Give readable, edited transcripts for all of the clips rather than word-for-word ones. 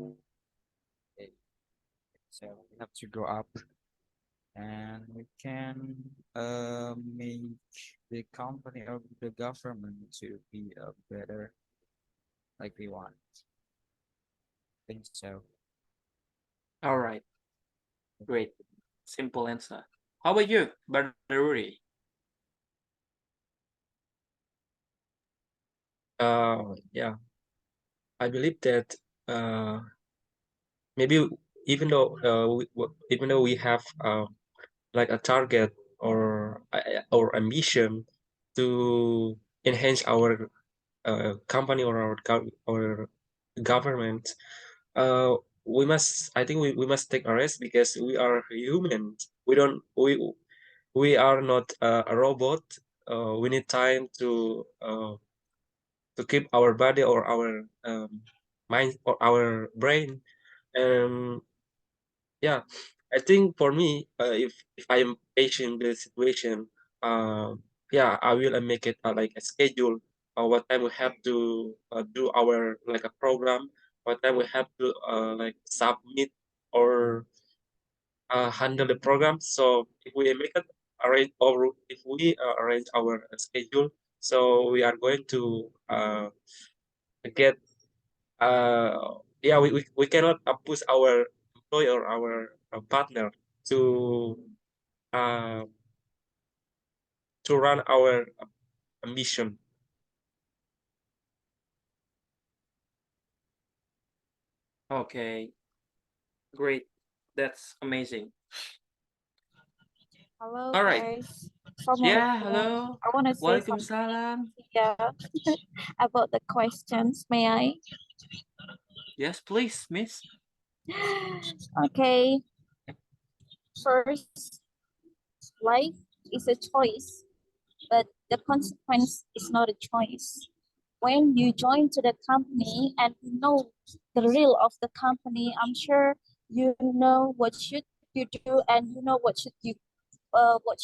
Okay, so we have to go up and we can make the company or the government to be better like we want. I think so. All right, great. Simple answer. How about you, Baruri? Yeah, I believe that maybe even though even though we have like a target or ambition to enhance our company or our government, uh, we must I think we must take a rest because we are human. We don't we are not a robot. We need time to keep our body or our mind or our brain. Um, yeah, I think for me, if I am patient the situation, yeah, I will make it like a schedule. What time we have to do our like a program. What time we have to like submit or handle the program. So if we make it arrange or if we arrange our schedule, so we are going to get yeah we cannot push our employee or our partner to uh, to run our mission. Okay, great. That's amazing. Hello All right. guys. Yeah, Assalamualaikum. hello. I want to say something Waalaikumsalam. about the questions. May I? Yes, please, miss. Okay. First, life is a choice, but the consequence is not a choice. When you join to the company and you know the real of the company, I'm sure you know what should you do and you know what should you know what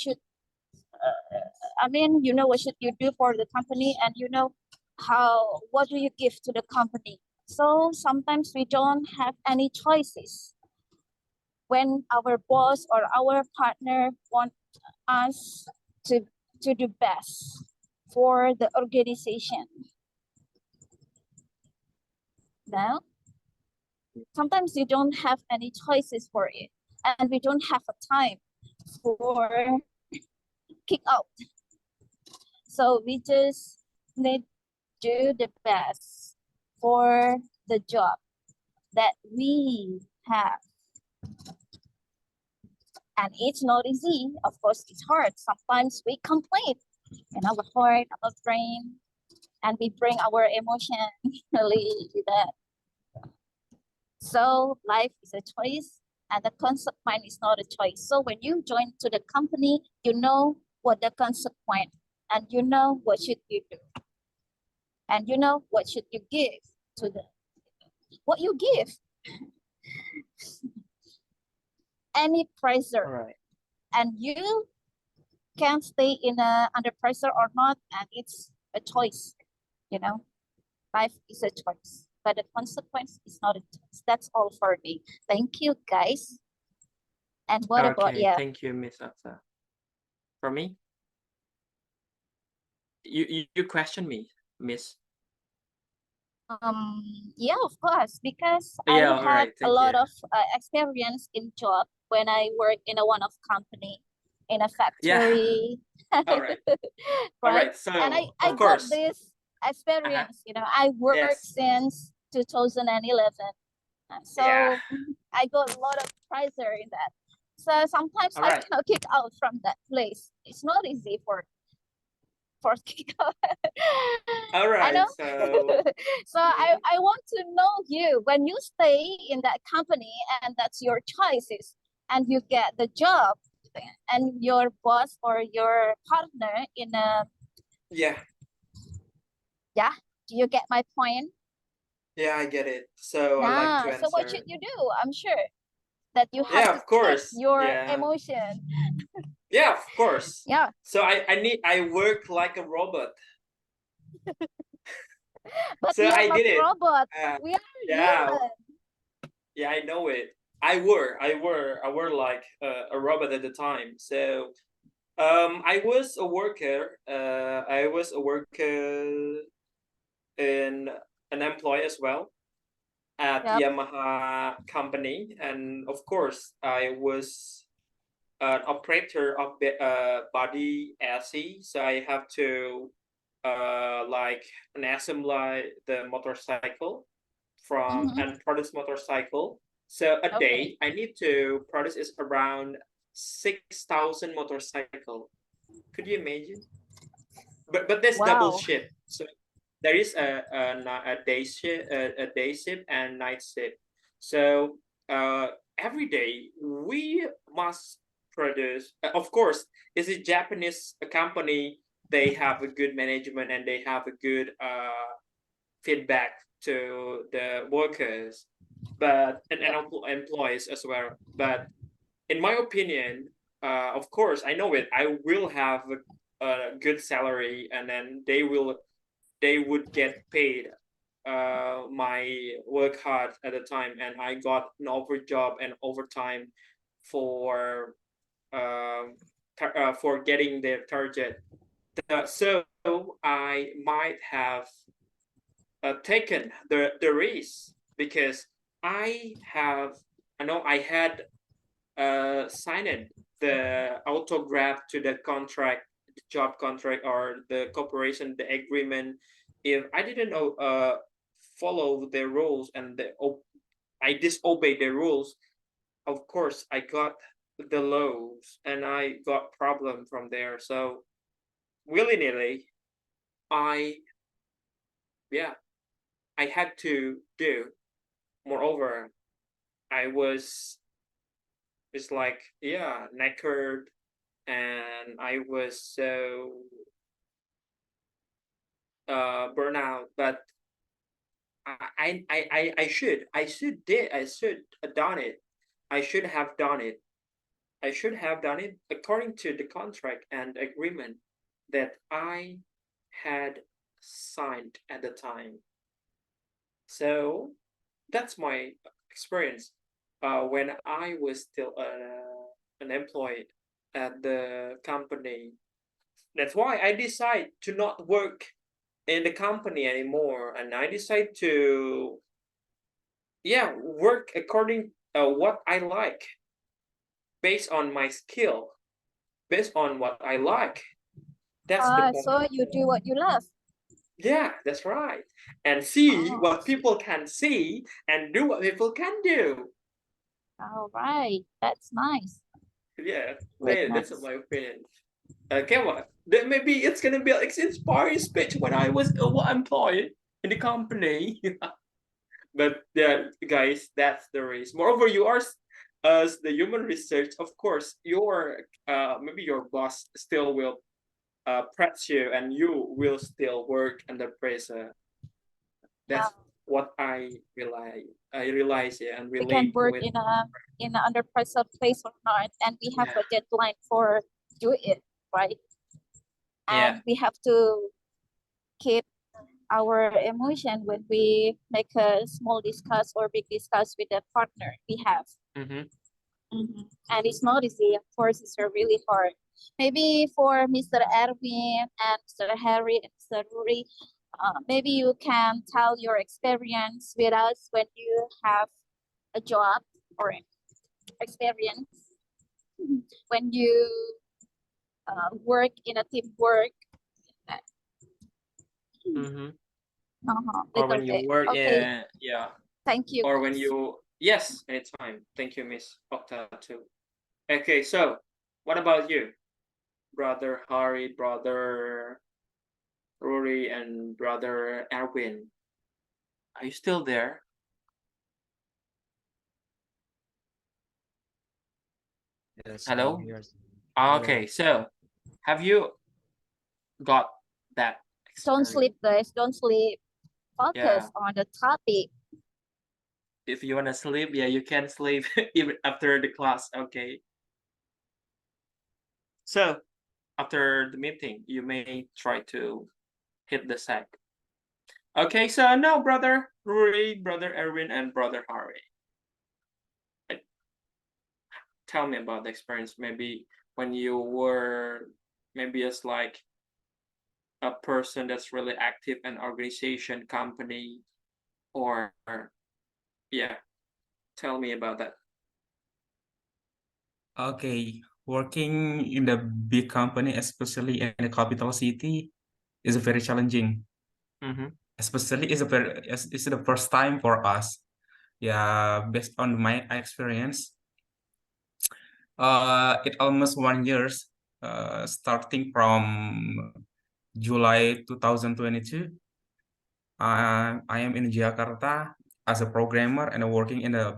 should you do for the company and you know what do you give to the company. So sometimes we don't have any choices when our boss or our partner want us to do best for the organization. Now, sometimes you don't have any choices for it, and we don't have a time for kick out. So we just need to do the best for the job that we have. And it's not easy. Of course, it's hard. Sometimes we complain in our heart, our brain, and we bring our emotion really to that. So life is a choice and the consequence is not a choice. So when you join to the company, you know what the consequence and you know what should you do. And you know what should you give to the what you give. Any pressure. All right. And you can stay in under pressure or not, and it's a choice, you know. Life is a choice, but the consequence is not a choice. That's all for me. Thank you, guys. And what about Okay, you? thank you, Miss Aksa. For me, you question me, Miss. Yeah, of course, because Yeah, I all had right, a thank lot you. of experience in job when I work in a one of company in a Yeah, factory. all right, all Right? right. And So, I of got course, this uh-huh. experience, you know, I worked Yes, since 2011. yeah, So I got a lot of pressure in that. So sometimes all I right, cannot kick out from that place. It's not easy for kick out. all I know. right. So, So mhm. I want to know you when you stay in that company and that's your choices and you get the job and your boss or your partner in a Yeah, yeah, do you get my point? yeah, I get it. So I like to Nah, so what should answer. you do? I'm sure that you have Yeah, to of keep course. your Yeah, emotion. yeah, of course. Yeah, So I work like a robot. but So we are I not did it. robot. Uh, We are yeah, human. Yeah, I know it. I were like a robot at the time. So I was a worker. I was a worker in an employee as well at Yep. Yamaha company, and of course I was an operator of the body SE, so I have to like an assembly the motorcycle from Mhm. and produce motorcycle. So a Okay. day I need to produce is around 6,000 motorcycle. Could you imagine? But that's double Wow. shift. So there is a day shift and night shift. So every day we must produce. Of course, it's a Japanese company. They have a good management and they have a good feedback to the workers, but and Yep. employees as well. But in my opinion, of course, I know it. I will have a good salary, and then they would get paid my work hard at the time, and I got an over job and overtime for for getting their target. So I might have taken the risk because I know I had signed the autograph to the contract, the job contract or the cooperation, the agreement. If I didn't follow the rules and I disobeyed the rules, of course I got the lows and I got problem from there. So willy nilly, I yeah I had to do. Moreover, I was it's like knackered, and I was so burnout. But I should have done it. I should have done it. I should have done it according to the contract and agreement that I had signed at the time. So that's my experience when I was still an employee at the company. That's why I decide to not work in the company anymore, and I decide to work according what I like, based on my skill, based on what I like. That's the point. So you do what you love. Yeah, that's right. And see Oh, what people can see and do what people can do. all right. That's nice. Yeah, Very that's nice. my opinion. Okay, what? Then maybe it's gonna be like inspiring speech when I was employed in the company. But yeah, guys, that's the reason. Moreover, you are as the human research, of course, your maybe your boss still will press you, and you will still work under pressure. Yeah. That's what I realize, yeah, and We can relate work with. in an under pressure place or not, and we have Yeah, a deadline for do it, right? yeah. And we have to keep our emotion when we make a small discuss or big discuss with the partner we have. Mm-hmm. And it's not easy. Of course, it's really hard. Maybe for Mr. Erwin and Mr. Harry and Mr. Rory, maybe you can tell your experience with us when you have a job or experience when you work in a teamwork. Mm-hmm. Or Little when you bit. work, Okay, yeah. thank you, Or when guys. you, yes, anytime. Thank you, Miss Okta, too. Okay, so what about you, brother Hari, brother Rory, and brother Erwin? Are you still there? Yes, I'm Hello? here. Hello. Okay, so have you got that Don't experience? sleep, guys. Don't sleep. Yeah. Focus on the topic. If you wanna sleep, yeah, you can sleep even after the class. Okay. So after the meeting, you may try to hit the sack. Okay, so now brother Rory, brother Erwin, and brother Harry. tell me about the experience. Maybe when you were maybe as like a person that's really active in organization, company, or yeah, tell me about that. Okay, working in the big company, especially in the capital city, is very challenging. Mm-hmm. Especially it's the first time for us. Yeah, based on my experience, it almost 1 years, starting from July 2022. I am in Jakarta as a programmer and working in a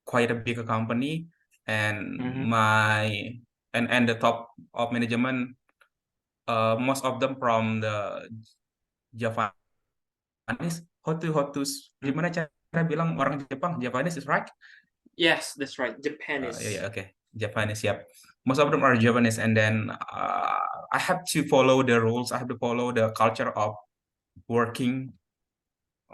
quite a big company, and Mm-hmm. my and the top of management, most of them from the Japanese. Gimana cara bilang orang Jepang? Japanese is right? Yes, that's right. Japanese. Yeah, okay. Japanese, yep. Most of them are Japanese, and then I have to follow the rules. I have to follow the culture of working,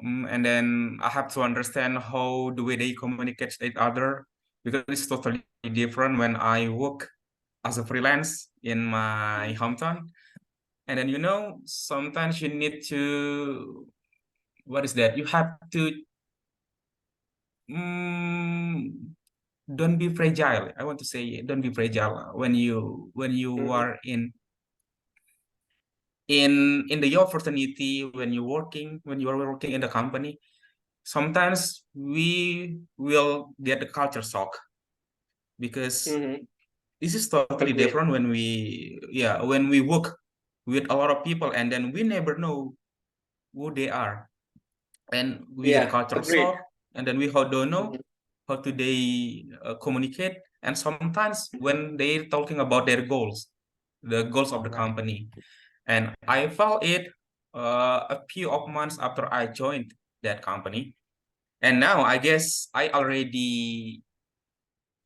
and then I have to understand how the way they communicate with each other, because it's totally different when I work as a freelance in my hometown. And then sometimes you need to, what is that? You have to don't be fragile. I want to say don't be fragile when you Mhm. are in the opportunity, when you are working in the company. Sometimes we will get the culture shock, because Mhm. this is totally Agreed. different when we work with a lot of people, and then we never know who they are, and we get a Yeah, culture agreed. shock, and then we don't know Mhm. how to they communicate. And sometimes when they're talking about their goals, the goals of the Right. company, and I felt it a few of months after I joined that company, and now I guess I already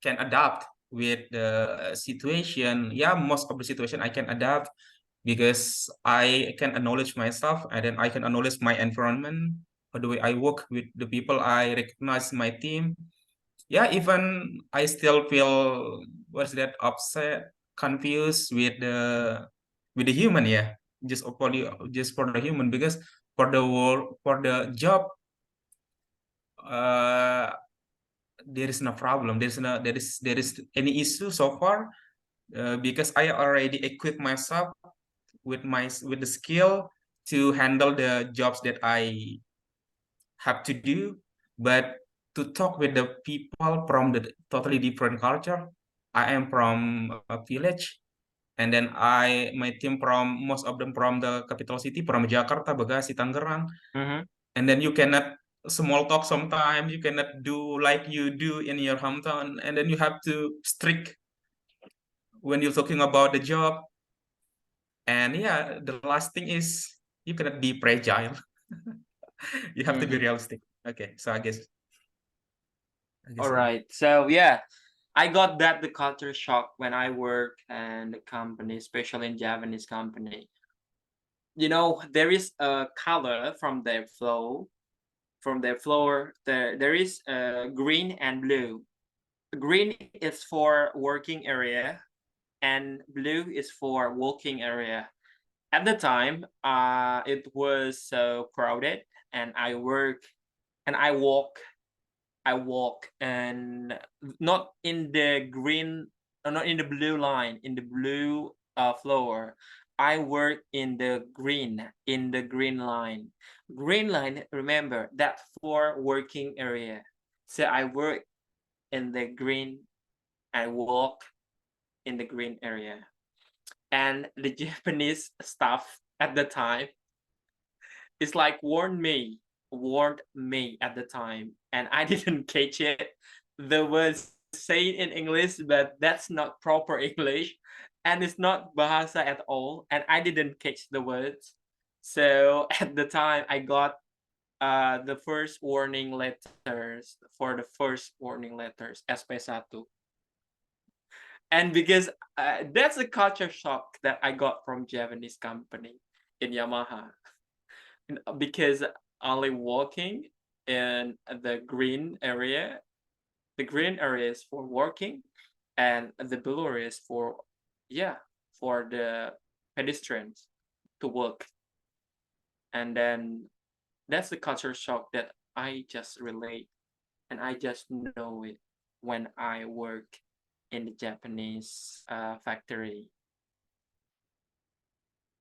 can adapt with the situation. Yeah, most of the situation I can adapt, because I can acknowledge myself, and then I can acknowledge my environment, the way I work with the people. I recognize my team. Yeah, even I still feel, what's that, upset, confused with the human. Yeah, just for the human, because for the work, for the job, uh there is no problem, there is any issue so far, because I already equipped myself with the skill to handle the jobs that I have to do. But to talk with the people from the totally different culture, I am from a village, and then my team from, most of them from the capital city, from Jakarta, Bekasi, Tangerang. Mhm. And then you cannot small talk sometimes, you cannot do like you do in your hometown, and then you have to strict when you're talking about the job. And yeah, the last thing is you cannot be fragile. You have to be Mhm. realistic. Okay, so I guess All yeah. right. So yeah, I got that the culture shock when I work in the company, especially in Japanese company. You know, there is a color from their flow, from their floor. There is green and blue. Green is for working area, and blue is for walking area. At the time, it was so crowded, and I walk, and not in the green, not in the blue line, in the blue floor. I work in the green line. Green line, remember that for working area. So I work in the green, I walk in the green area. And the Japanese staff at the time is like warned me at the time, and I didn't catch it. The words saying in English, but that's not proper English, and it's not bahasa at all, and I didn't catch the words. So at the time, I got the first warning letters SP1, and because that's a culture shock that I got from Japanese company in Yamaha, because only walking in the green area. The green area is for working, and the blue is for the pedestrians to walk. And then that's the culture shock that I just relate and I just know it when I work in the Japanese factory.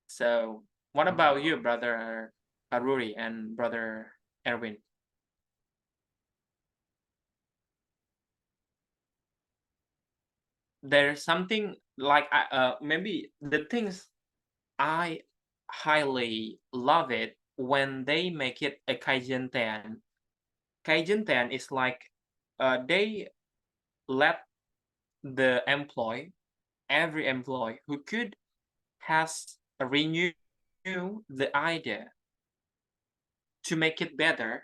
So what about you, brother Aruri and brother Erwin? There's something like maybe the things I highly love it when they make it a Kaizen 10. Kaizen 10 is like they let the every employee who could has renew the idea to make it better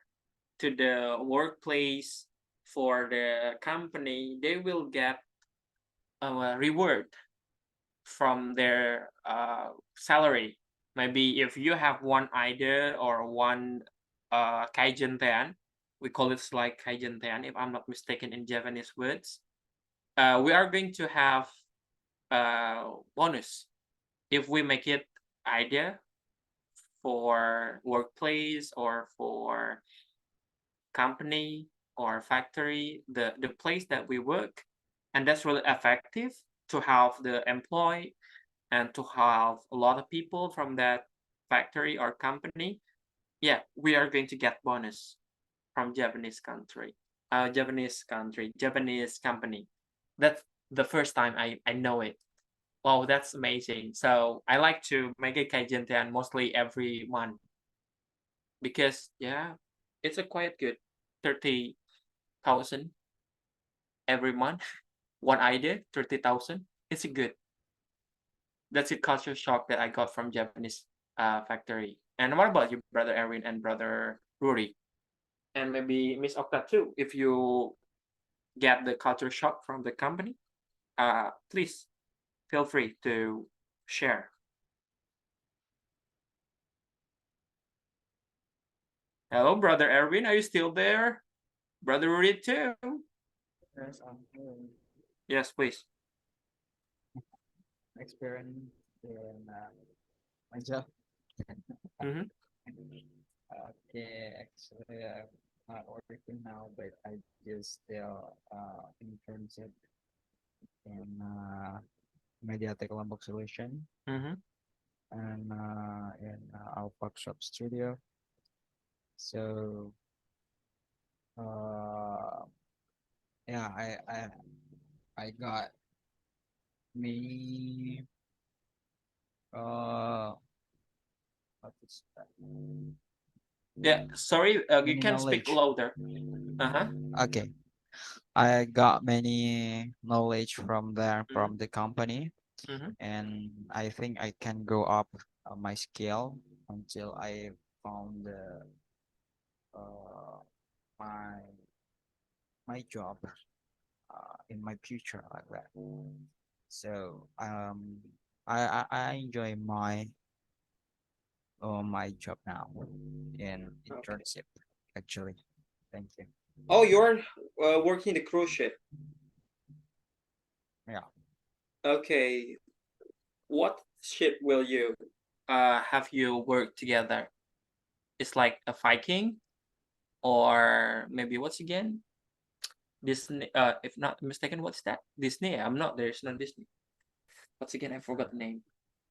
to the workplace for the company. They will get a reward from their salary. Maybe if you have one idea or one Kaizen 10, we call it like Kaizen 10 if I'm not mistaken in Japanese words. We are going to have bonus if we make it idea for workplace or for company or factory, the place that we work, and that's really effective to have the employee and to have a lot of people from that factory or company. Yeah, we are going to get bonus from Japanese company. That's the first time I know it. Wow, that's amazing. So I like to make a Kaizen 10 mostly every month because yeah, it's a quite good 30,000 every month. One idea, 30,000. It's a good. That's a culture shock that I got from Japanese factory. And what about you, brother Erwin and brother Rory? And maybe Miss Okta too, if you get the culture shock from the company, please feel free to share. Hello, brother Erwin, are you still there? Brother Rory too. Yes, I'm here. Yes, please. Experience in my job. Mhm. Okay, actually, I'm not working now, but I just still internship in Mediatek Lombok Solution Mhm. and in our workshop studio. So yeah, I got me what is that? Yeah, sorry, you Many can speak knowledge. louder. Uh-huh. Okay, I got many knowledge from there Mhm. from the company, Mhm. and I think I can go up my skill until I found uh, my my job in my future like that. So I enjoy my job now in Okay. internship actually. Thank you. Oh, you're working the cruise ship. Yeah. Okay. What ship will you have you work together? It's like a Viking or maybe what's again? Disney, if not mistaken, what's that? Disney. I'm not. There's no Disney. What's again? I forgot the name.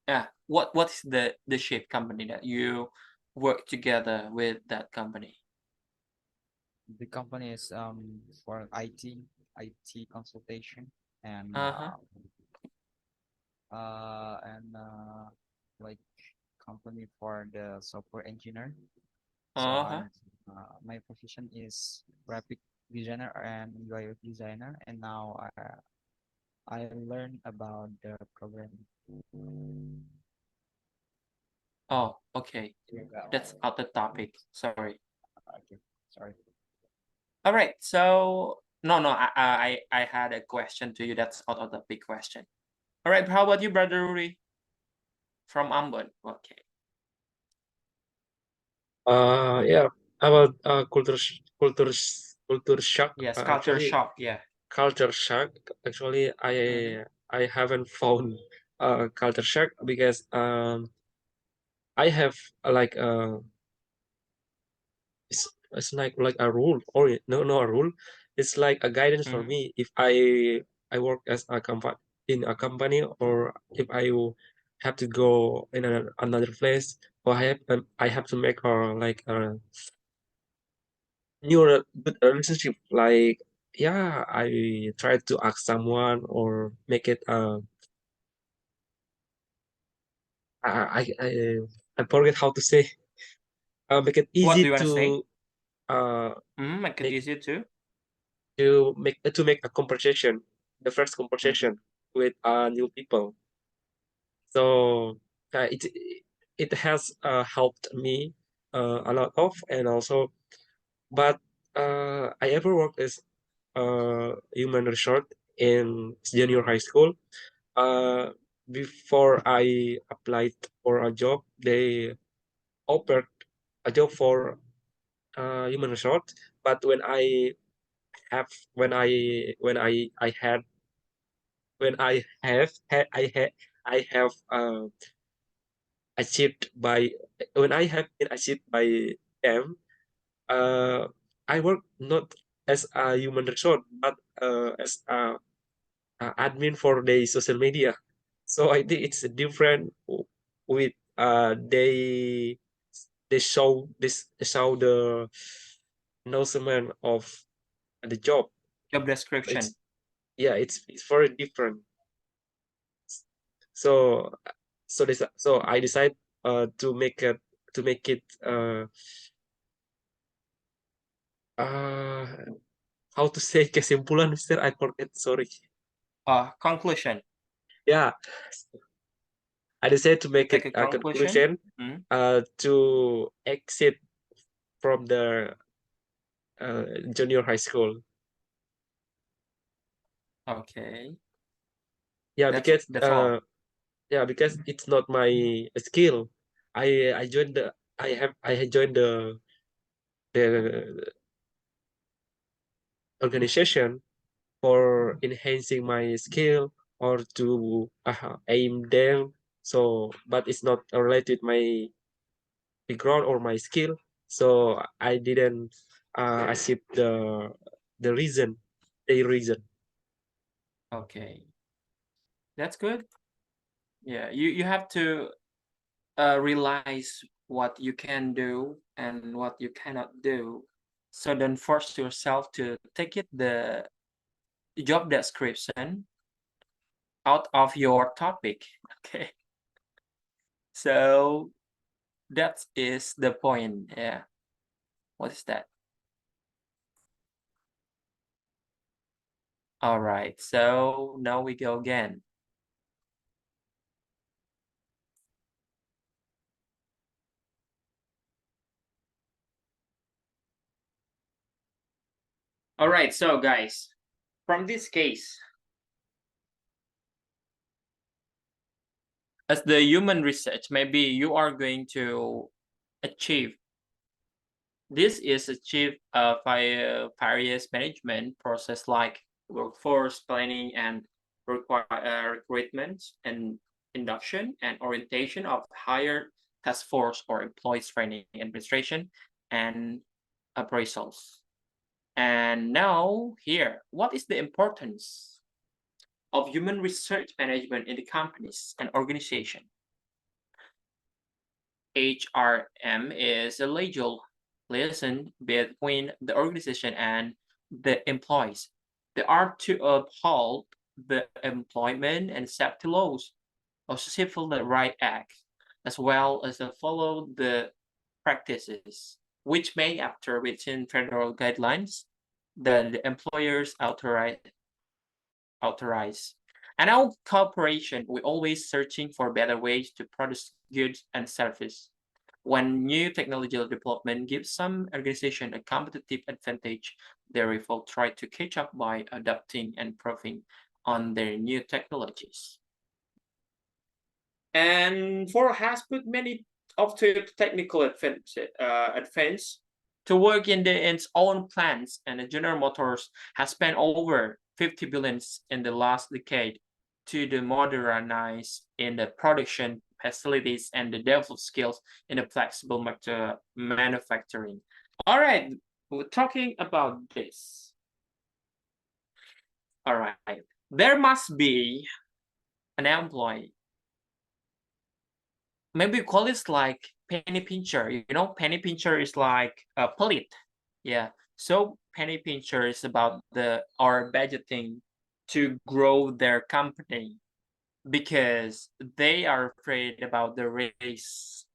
Yeah. What's the ship company that you work together with that company? The company is for IT consultation and Uh-huh. like company for the software engineer. So Uh-huh. my position is graphic designer and UI designer, and now I learn about the programming. Oh, okay. That's out the topic. Sorry. Okay, sorry. All right. So no, I had a question to you. That's out of the big question. All right. How about you, brother Ruri from Ambon? Okay. Yeah, about culture shock. Yes, culture Actually, shock. Yeah. culture shock. Actually, I haven't found culture shock because I have like it's like a rule or no a rule. It's like a guidance for Mhm. me if I work as a company in a company, or if I have to go in another place, or I have to make like a new good relationship. Like, yeah, I try to ask someone or make it I I I forget how to say make it What do easy you want to say? to uh Make it make easier to. to make a conversation, the first Mhm. conversation with new people. So it it has helped me a lot of, and also, but I ever worked as human resource in junior high school. Uh, Before I applied for a job, they offered a job for human resource. But have when I had when I have achieved by when I have been achieved by them, uh, I work not as a human resource but as a admin for the social media. So I think it's different with they show the announcement of the job. Job description. It's yeah, it's very different. So so I decide to make it uh how to say kesimpulan, Mister? I forget. Sorry. Conclusion. Yeah, I decided to You make take it a a conclusion. conclusion to exit from the junior high school. Okay. Yeah, because That's all. it's not my skill. I joined the I had joined the organization for enhancing my skill or to aim them. So, but it's not related my background or my skill. So I didn't achieve the reason, the reason. Okay. That's good. Yeah, you have to realize what you can do and what you cannot do. So don't force yourself to take it the job description out of your topic. Okay. So that is the point. Yeah. What is that? All right. So now we go again. All right. So guys, from this case, as the human research, maybe you are going to achieve. This is achieved via various management process like workforce planning and recruitment and induction and orientation of higher task force or employees training administration and appraisals. And now here, what is the importance of human research management in the companies and organization? HRM is a legal liaison between the organization and the employees. They are to uphold the employment and safety laws of Civil Rights Act, as well as to follow the practices which may after within federal guidelines that the employers authorize. And our corporation, we're always searching for better ways to produce goods and service. When new technological development gives some organization a competitive advantage, they will try to catch up by adapting and improving on their new technologies. And Ford has put many of the technical advance to work in its own plants, and General Motors has spent over 50 billions in the last decade to the modernize in the production facilities and the develop skills in the flexible manufacturing. All right, we're talking about this. All right, there must be an employee. Maybe call it like penny pincher. You know, penny pincher is like a pelit. Yeah. So penny pincher is about our budgeting to grow their company because they are afraid about the race,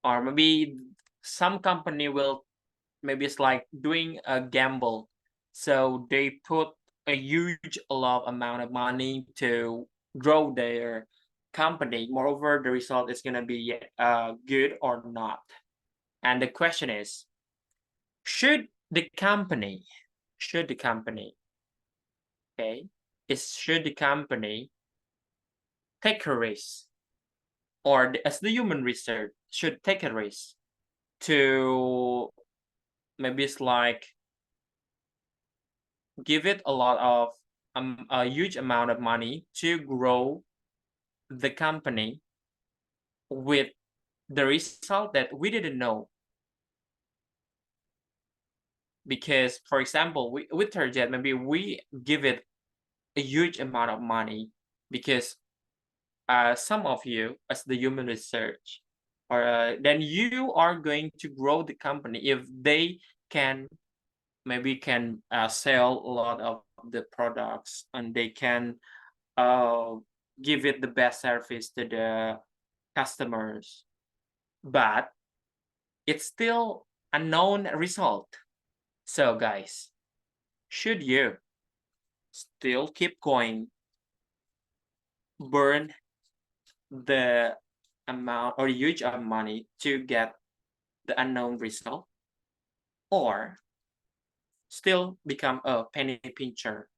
or maybe some company will, maybe it's like doing a gamble, so they put a huge lot amount of money to grow their company. Moreover, the result is going to be good or not. And the question is, should the company should the company take a risk, or as the human research should take a risk to, maybe it's like, give it a lot of a huge amount of money to grow the company with the result that we didn't know. Because, for example, with Target, maybe we give it a huge amount of money because some of you, as the human research, or then you are going to grow the company if they can sell a lot of the products, and they can give it the best service to the customers. But it's still a known result. So guys, should you still keep going, burn the amount or huge amount of money to get the unknown result, or still become a penny pincher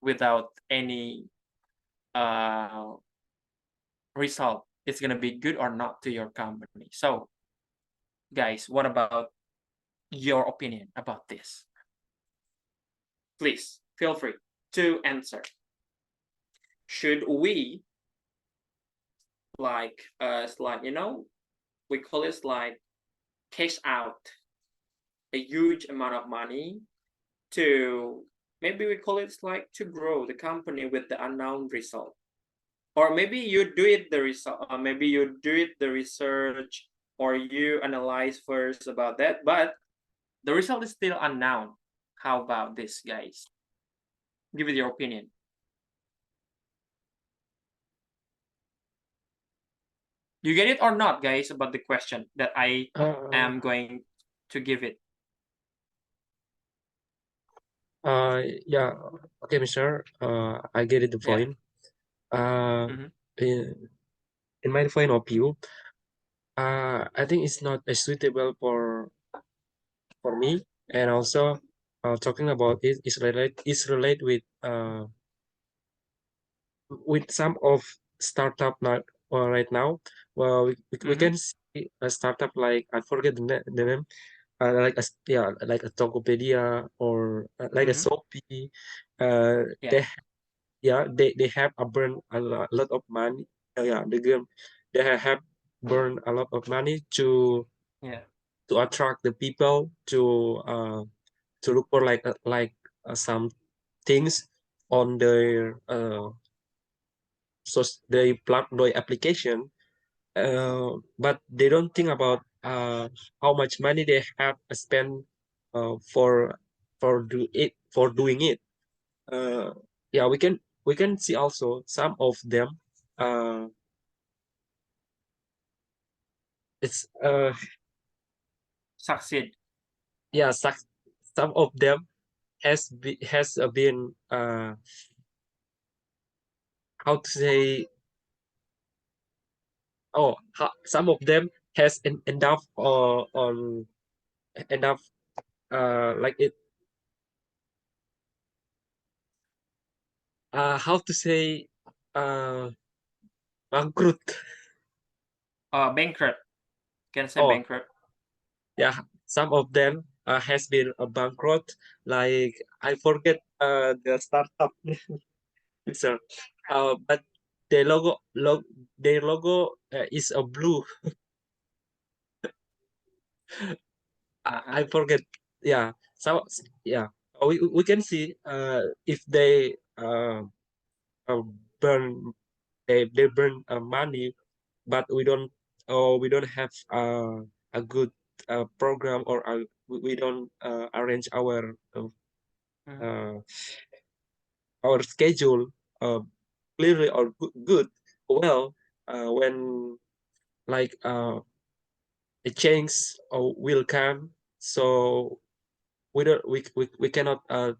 without any result? It's gonna be good or not to your company. So guys, what about your opinion about this? Please feel free to answer. Should we like you know, we call it like cash out a huge amount of money to, maybe we call it like to grow the company with the unknown result, or maybe you do it the result, maybe you do it the research, or you analyze first about that, but the result is still unknown. How about this, guys? Give it your opinion. You get it or not, guys, about the question that I am going to give it? Yeah, okay, Mr. I get it the Yeah. point. Mhm. In my point of view, I think it's not suitable for me, and also talking about it is relate with some of startup now, right now. Well, we can see a startup like, I forget the name, like like a Tokopedia, or like a Shopee. They have burned a lot of money. They have burned a lot of money to attract the people to look for some things on their so they plug the application, but they don't think about how much money they have spent for doing it. Yeah, we can see also some of them. It's Succeed. Yeah, some of them has been how to say, some of them has enough on enough like it how to say, bankrupt. Bankrupt. Can say Oh, bankrupt. yeah, some of them has been a bankrupt. Like I forget the startup, sir. But their logo is a blue. I forget. Yeah. So yeah, we can see if they uh, burn they burn money, but we don't have a good program, or we don't arrange uh, our schedule clearly or good. Well, when like a change will come, so we cannot uh,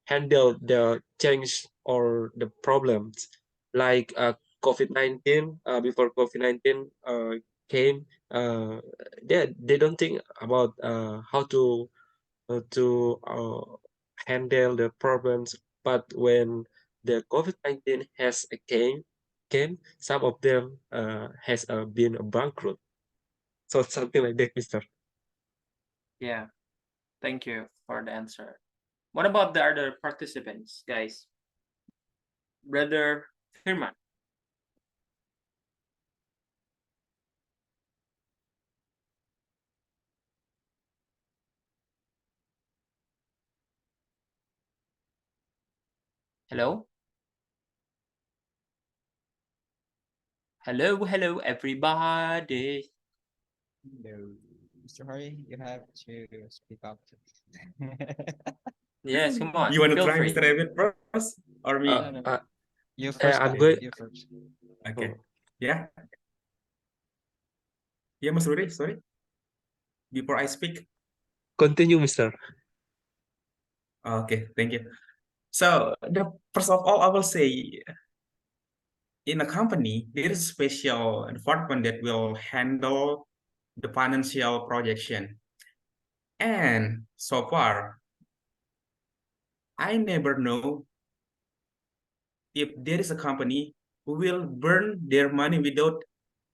handle the change or the problems, like COVID-19. Before COVID-19 came, they don't think about how to handle the problems. But when the COVID-19 has came, some of them has been bankrupt. So something like that, Mister. Yeah, thank you for the answer. What about the other participants, guys? Brother Firman. Hello? Hello, everybody. No, Mr. Hari, you have to speak up. Yes, come on. You want to Feel try, free. Mr. David, first, or me? No, no. You first, I'm David, going. you first. Okay. Oh, Yeah. Yeah, Mas Rudi, sorry. Before I speak. continue, Mister. Okay, thank you. So first of all, I will say in a company, there is a special department that will handle the financial projection. And so far, I never know if there is a company who will burn their money without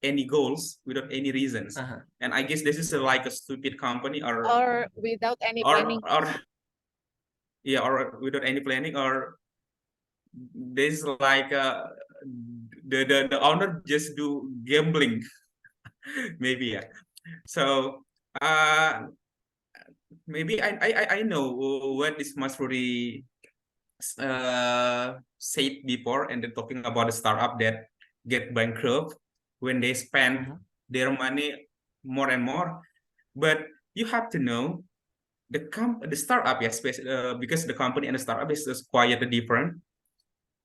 any goals, without any reasons. And I guess this is like a stupid company, or without any or planning. yeah, or without any planning, or this is like the owner just do gambling. Maybe, yeah. So maybe I know what is Masruri said before, and then talking about the startup that get bankrupt when they spend their money more and more. But you have to know the startup, yes, because the company and the startup is quite different.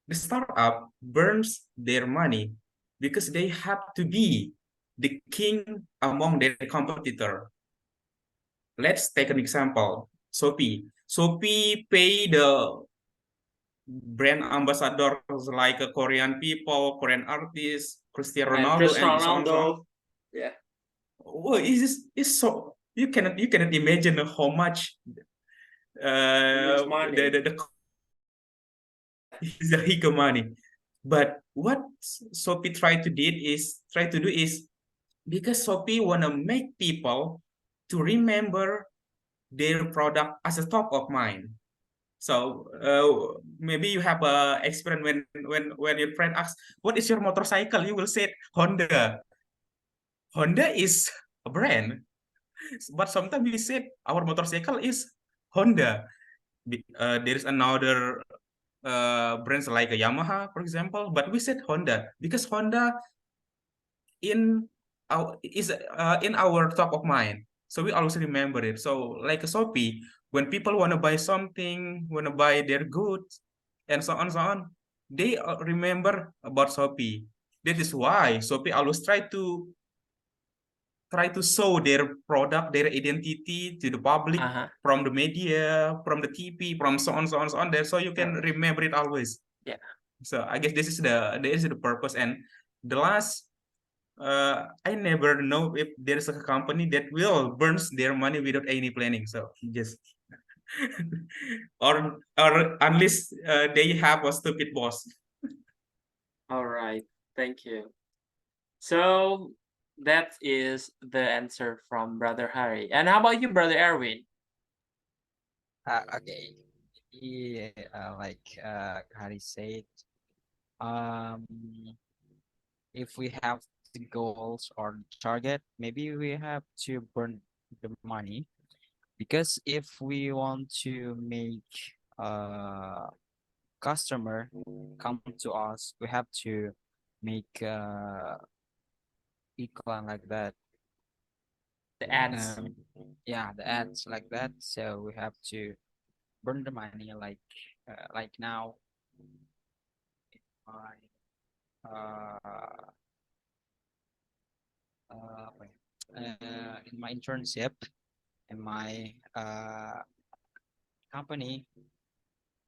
The startup burns their money because they have to be the king among their competitor. Let's take an example. Shopee. Shopee pay the brand ambassadors like Korean people, Korean artists, Cristiano And Ronaldo, Cristiano and so on, so on. Ronaldo. Yeah. Oh, is so you cannot imagine how much money. the is the Hika money. But what Shopee try to do is because Shopee wanna make people to remember their product as a top of mind. So maybe you have a experience when your friend asks, "What is your motorcycle?" You will say Honda. Honda is a brand, but sometimes we say our motorcycle is Honda. There is another brands like a Yamaha, for example, but we said Honda because Honda in in our top of mind, so we always remember it. So like a Shopee, when people want to buy something, want to buy their goods, and so on, so on, they remember about Shopee. That is why Shopee always try to show their product, their identity to the public from the media, from the TV, from so on, so on, so on. There, so you can remember it always. Yeah. So I guess this is the purpose. And the last, I never know if there is a company that will burns their money without any planning. So just or unless they have a stupid boss. All right. Thank you. So that is the answer from Brother Harry. And how about you, Brother Erwin? Okay. Yeah, like Harry said, um, if we have the goals or target, maybe we have to burn the money, because if we want to make customer come to us, we have to make iklan like that. The ads. Yeah, the ads like that. So we have to burn the money, like now my uh wait, in my internship in my company,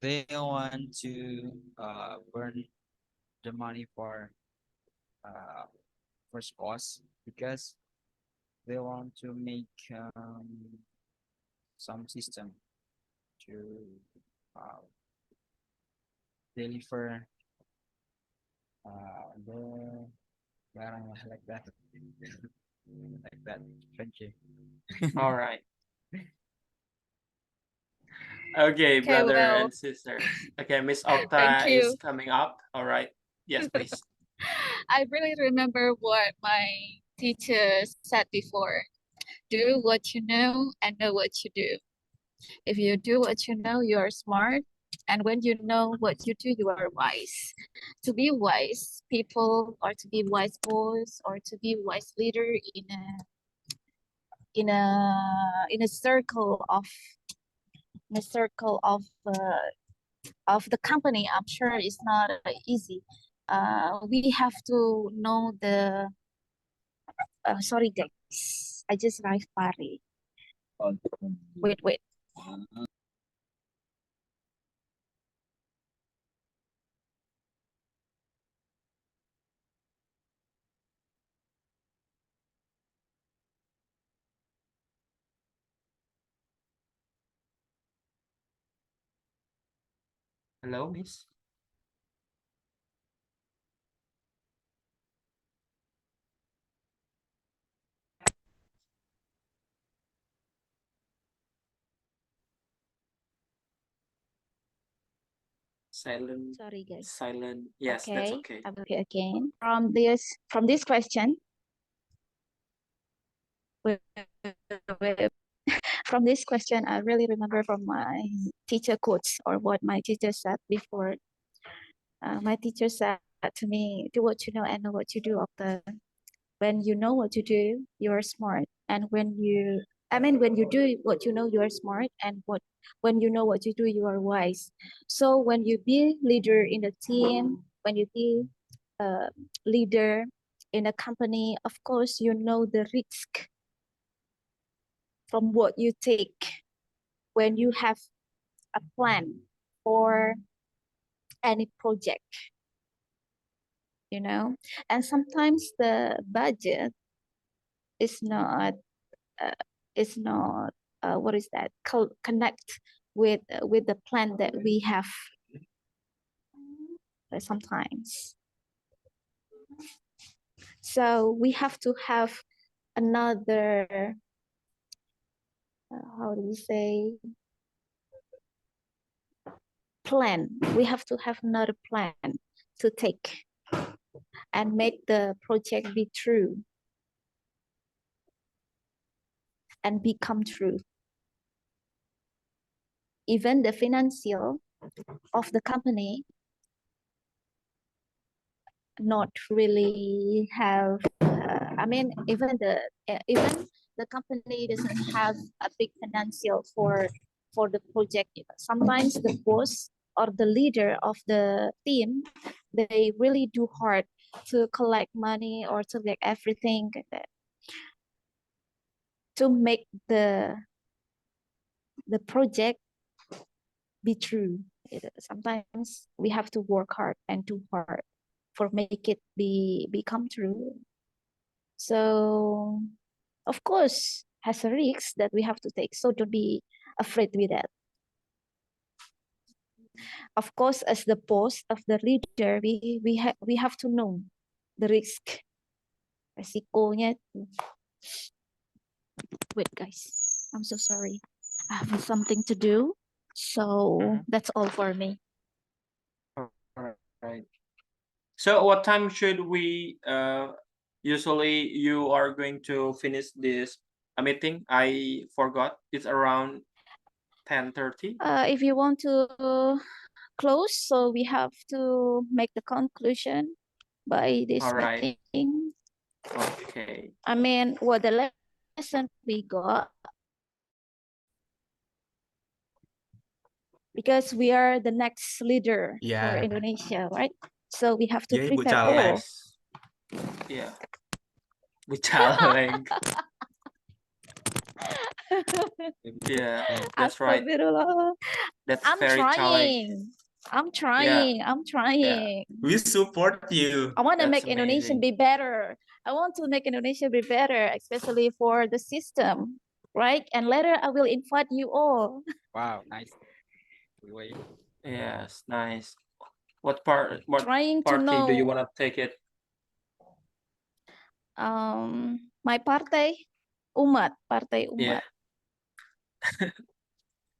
they want to burn the money for uh first cost, because they want to make some system to uh, deliver the barang lah, like that. Like that. Thank you. All right. Okay, brother well, and sisters. Okay, Miss thank Okta you. is coming up. All right. Yes, please. I really remember what my teacher said before. Do what you know and know what you do. If you do what you know, you are smart. And when you know what you do, you are wise. To be wise people, or to be wise boys, or to be wise leader in a circle of the company, I'm sure it's not easy. We have to know the sorry guys, I just arrived Paris. Wait. Hello, Miss. Silent. Sorry, guys. Silent. Yes, that's okay. I will repeat again. From this question, wait, from this question, I really remember from my teacher quotes, or what my teacher said before. My teacher said to me, "Do what you know and know what you do." When you know what to do, you're smart. And when you do what you know, you are smart. And when you know what you do, you are wise. So when you be leader in a team, when you be a leader in a company, of course, you know the risk from what you take when you have a plan for any project, and sometimes the budget is not uh, what is that, connect with the plan that we have sometimes. So we have to have another how do you say, plan. We have to have another plan to take and make the project be true and become true. Even the financial of the company not really have even the company doesn't have a big financial for the project. Sometimes the boss or the leader of the team, they really do hard to collect money or to get everything to make the project be true. Sometimes we have to work hard and do hard for make it become true. So of course has a risk that we have to take. So don't be afraid with that. Of course, as the boss of the leader, we have to know the risk Resikonya. Wait, guys. I'm so sorry. I have something to do. So Mhm. that's all for me. Right. So what time should we usually you are going to finish this meeting? I forgot. It's around 10:30. If you want to close, so we have to make the conclusion by this All right. meeting. Okay. I mean, what the lesson we got, because we are the next leader for Yeah. Indonesia, right? So we have to Yeah, Ibu prepare Caleg. all. Yes. Yeah. Caleg. Yeah, that's right. Astagfirullah. That's I'm very caleg. trying. I'm trying. I'm trying. We support you. I want to That's make Indonesia amazing. be better. I want to make Indonesia be better, especially for the system, right? And later I will invite you all. Wow, nice. Wait. Yes, nice. What part? What Trying to party do you know want to take it? my partai Umat, Partai Yeah. Umat,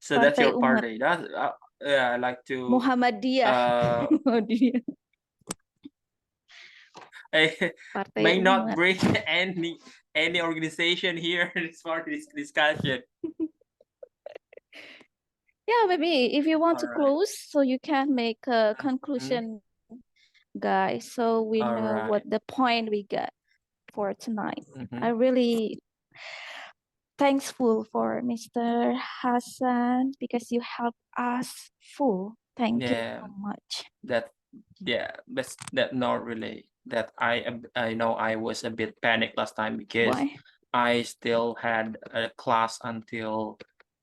So that's Partai your Umat, party. That's yeah. I like to. Muhammadiyah. Muhammadiyah. Partai May not Umat. bring any organization here for this discussion. Yeah, maybe if you want to Alright. close, so you can make a conclusion, guys, so we know what Alright. the point we got for tonight. Mhm. I really thankful for Mr. Hassan because you helped us full. Thank you Yeah, so much. that not really that I know I was a bit panicked last time because Why? I still had a class until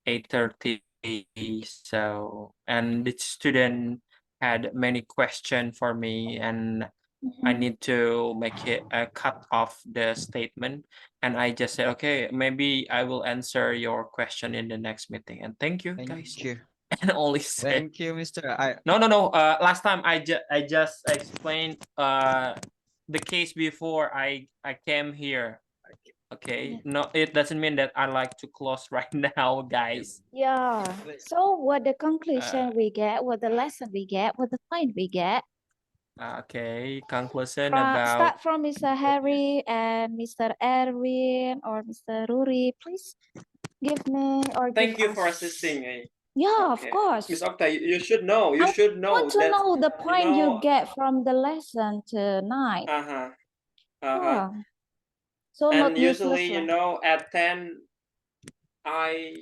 8:30. So and the student had many questions for me and I Mhm. need to make it a cut off the statement and I just said okay maybe I will answer your question in the next meeting and thank you guys. Thank you. And only said Thank you, Mr. no. Last time I just explained the case before I came here. Okay. No, it doesn't mean that I like to close right now, guys. Yeah. So what the conclusion Uh, we get, what the lesson we get, what the point we get. Okay. Conclusion Start about from Mr. Harry and Mr. Erwin or Mr. Ruri. Please give me or thank give you for us. assisting me. Yeah, of Okay. course. Miss Okta, you should know. You I should know want to that know the point you know get from the lesson tonight. uh-huh. Yeah. So And not useless usually, lah. at 10 I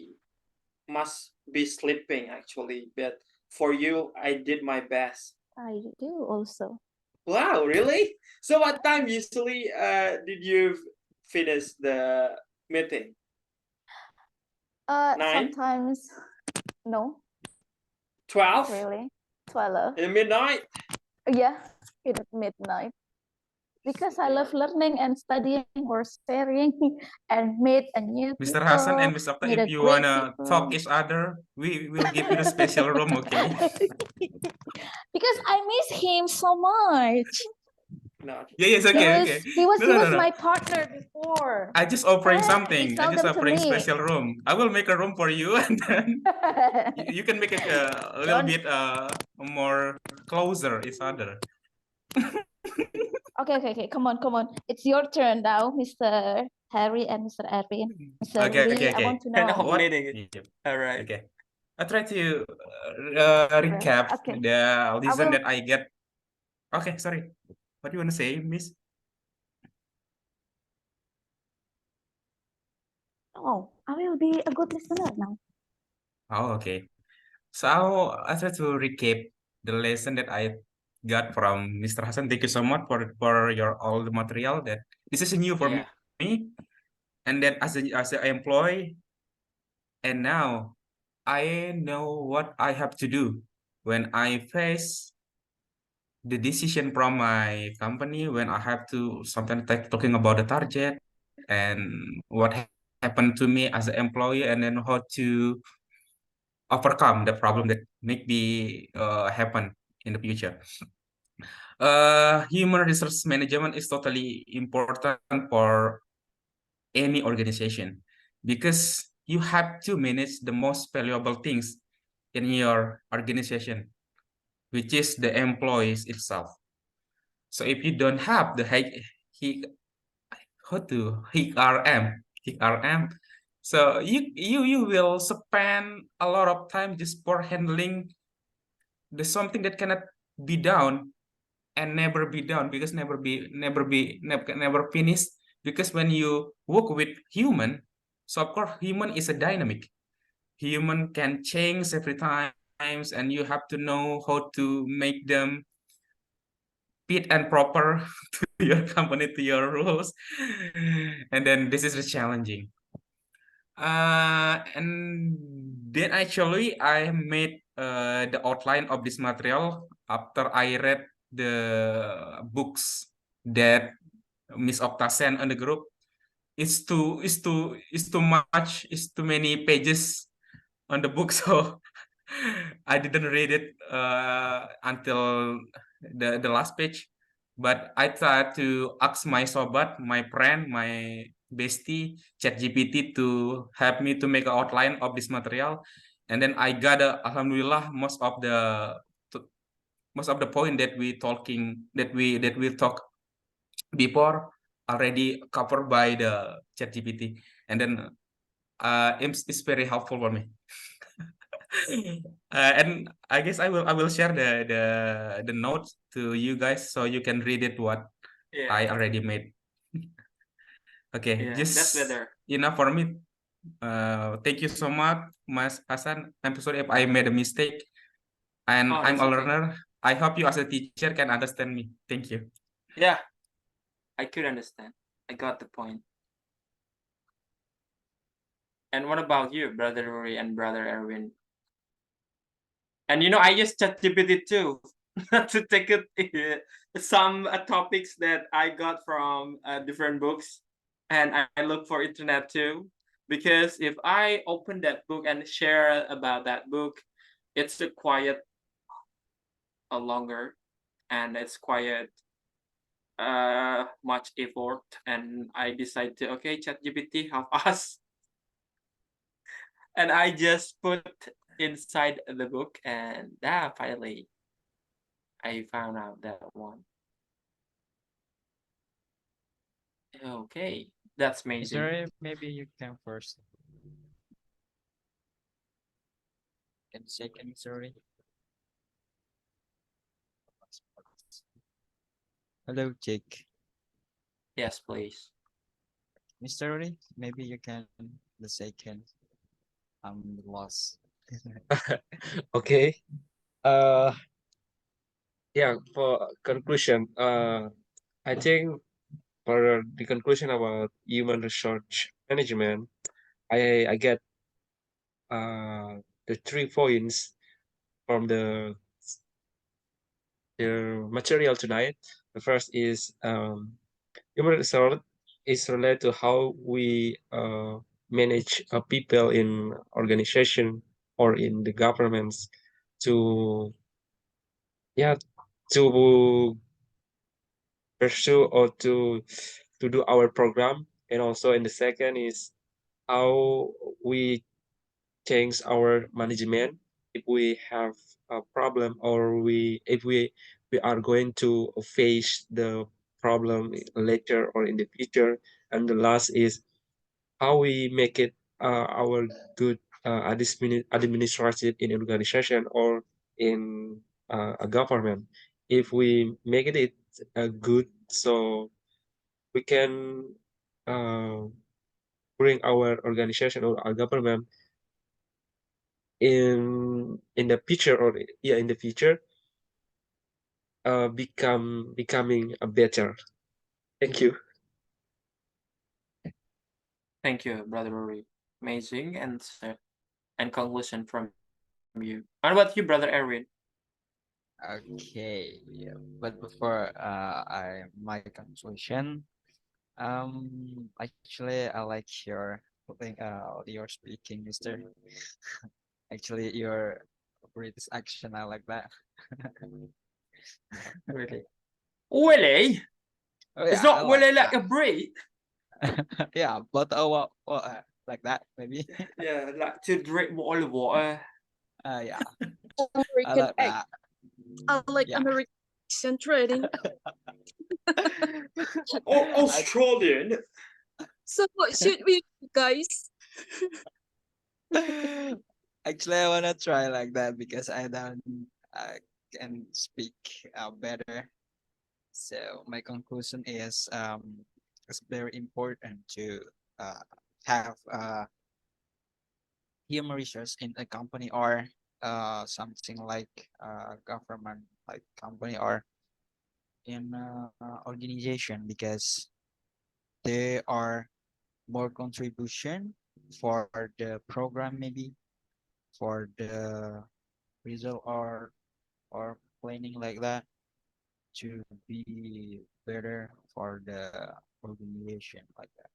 must be sleeping actually, but for you, I did my best. I do also. Wow, really? So what time usually did you finish the meeting? 9? Sometimes no, 12? really. 12. In midnight? Yeah, at midnight. Because I love learning and studying or sharing and meet a new Mr. people. Hassan and Mr. Okta, meet if a you great wanna people. talk each other, we will give you the special room, okay? Because I miss him so much. No. Yes, okay. He was No. my partner before. I just offering He something. I just seldom to offering me. special room. I will make a room for you, and then you can make it a little Don't- bit more closer each other. Okay. Come on. It's your turn now, Mr. Harry and Mr. Erwin. Mr. Okay. Lee, I want to know. What? What? Meeting. All right. Okay. I try to recap Okay. the lesson will- that I get. Okay, sorry. What do you want to say, Miss? Oh, I will be a good listener now. Oh, okay. So I try to recap the lesson that I got from Mr. Hassan. Thank you so much for your all the material that this is new for Yeah. me. And then as an employee, and now I know what I have to do when I face the decision from my company, when I have to sometimes talking about the target and what happened to me as an employee, and then how to overcome the problem that make me happen in the future. Human resource management is totally important for any organization because you have to manage the most valuable things in your organization, which is the employees itself. So if you don't have the he how to HRM, so you will spend a lot of time just for handling the something that cannot be done and never be done because never finished, because when you work with human, so of course human is a dynamic. Human can change every times, and you have to know how to make them fit and proper to your company, to your rules. And then this is the challenging. And then actually I made the outline of this material after I read the books that Miss Okta sent on the group. It's too much, it's too many pages on the book, so I didn't read it until the last page. But I tried to ask my sobat, my friend, my bestie, ChatGPT to help me to make an outline of this material, and then I got alhamdulillah most of the point that we talk before already covered by the ChatGPT, and then it's very helpful for me. And I guess I will share the notes to you guys so you can read it what Yeah, I already made. Okay, yeah, that's just better. enough for me. Thank you so much, Mas Hasan. I'm so sorry if I made a mistake, and Oh, I'm that's a okay. learner. I hope you as a teacher can understand me. Thank you. Yeah, I could understand. I got the point. And what about you, Brother Rory and Brother Erwin? And I use ChatGPT too to take it some topics that I got from different books, and I look for internet too, because if I open that book and share about that book, it's a quiet longer, and it's quiet much effort, and I decide to okay, ChatGPT help us, and I just put inside the book, and finally I found out that one. Okay, that's amazing. Sorry, maybe you can first. Can second, sorry. Hello, Jake. Yes, please. Mr. Ori, maybe you can the second. I'm lost. Okay. Uh, yeah. For conclusion, I think for the conclusion about human resource management, I get the 3 points from the material tonight. The first is human resource is related to how we manage people in organization or in the governments to yeah to pursue or to do our program. And also in the second is how we change our management if we have a problem, or we are going to face the problem later or in the future. And the last is how we make it our good administrative in organization or in a government. If we make it good, so we can uh, bring our organization or our government in the future, or in the future becoming a better. Thank you. Thank you, Brother Rory. Amazing answer and conclusion from you. What about you, Brother Erwin? Okay, yeah. But before my conclusion, actually I like your speaking, Mister. Actually, your British accent, I like that. Really? Willy? Oh It's yeah, I not like Willy like that. a breed. Yeah, but like that maybe. Yeah, like to drink more water. Yeah, I American like egg. that. I like Yeah. American trading. Or Australian. So what should we do, guys? Actually, I wanna try like that because I can speak better. So my conclusion is it's very important to have human resource in a company or something like government like company or in organization because they are more contribution for the program maybe for the result or planning like that to be better for the organization like that.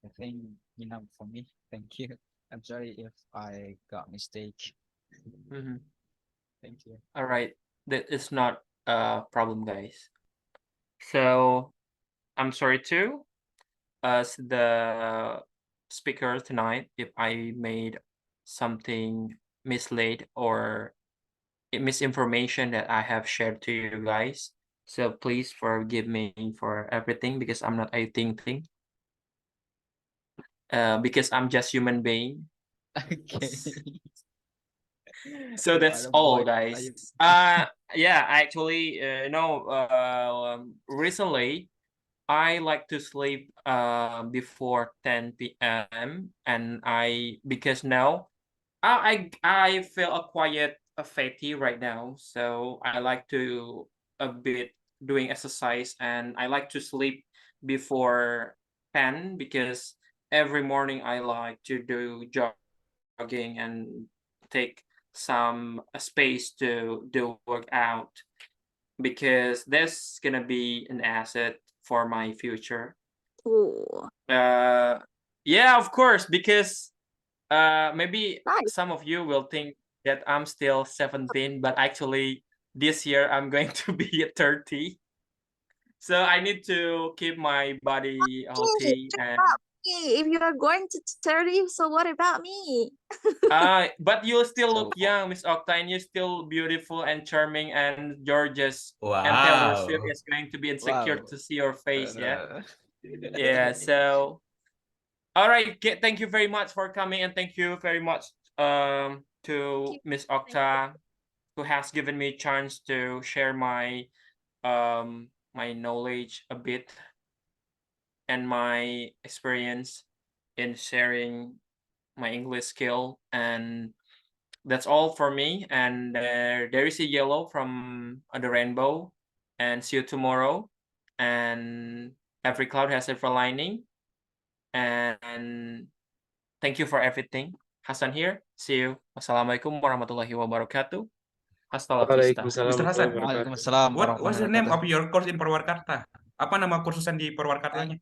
I think enough for me. Thank you. I'm sorry if I got mistake. Mhm. Thank you. All right, that is not a problem, guys. So I'm sorry too, as the speaker tonight, if I made something misled or misinformation that I have shared to you guys. So please forgive me for everything because I'm not a thing. Because I'm just human being. Okay. So You are that's the all, boy. guys. Yeah, actually, recently I like to sleep before 10 p.m. and because now I feel a quiet fatty right now, so I like to a bit doing exercise and I like to sleep before 10 because every morning I like to do jogging and take some space to do workout because that's gonna be an asset for my future. Oh, Yeah, of course, because maybe nice. some of you will think that I'm still 17, but actually this year I'm going to be 30. So I need to keep my body healthy and If you are going to 30, so what about me? but you still So look young, Miss Octa, and you're still beautiful and charming and gorgeous. And Taylor Swift Wow. is going to be insecure wow. to see your face, yeah? Uh, Yeah, so all right, thank you very much for coming and thank you very much to Miss Octa who has given me a chance to share my knowledge a bit and my experience in sharing my English skill. And that's all for me. And there is a yellow from the rainbow. And see you tomorrow. And every cloud has silver lining. And thank you for everything. Hasan here. See you. Wassalamualaikum warahmatullahi wabarakatuh. Hasta la vista. Waalaikumsalam Mr. warahmatullahi Hasan, wabarakatuh. Waalaikumsalam what's warahmatullahi the name wabarakatuh. of your course in Purwakarta? Apa nama kursusan di Purwakartanya?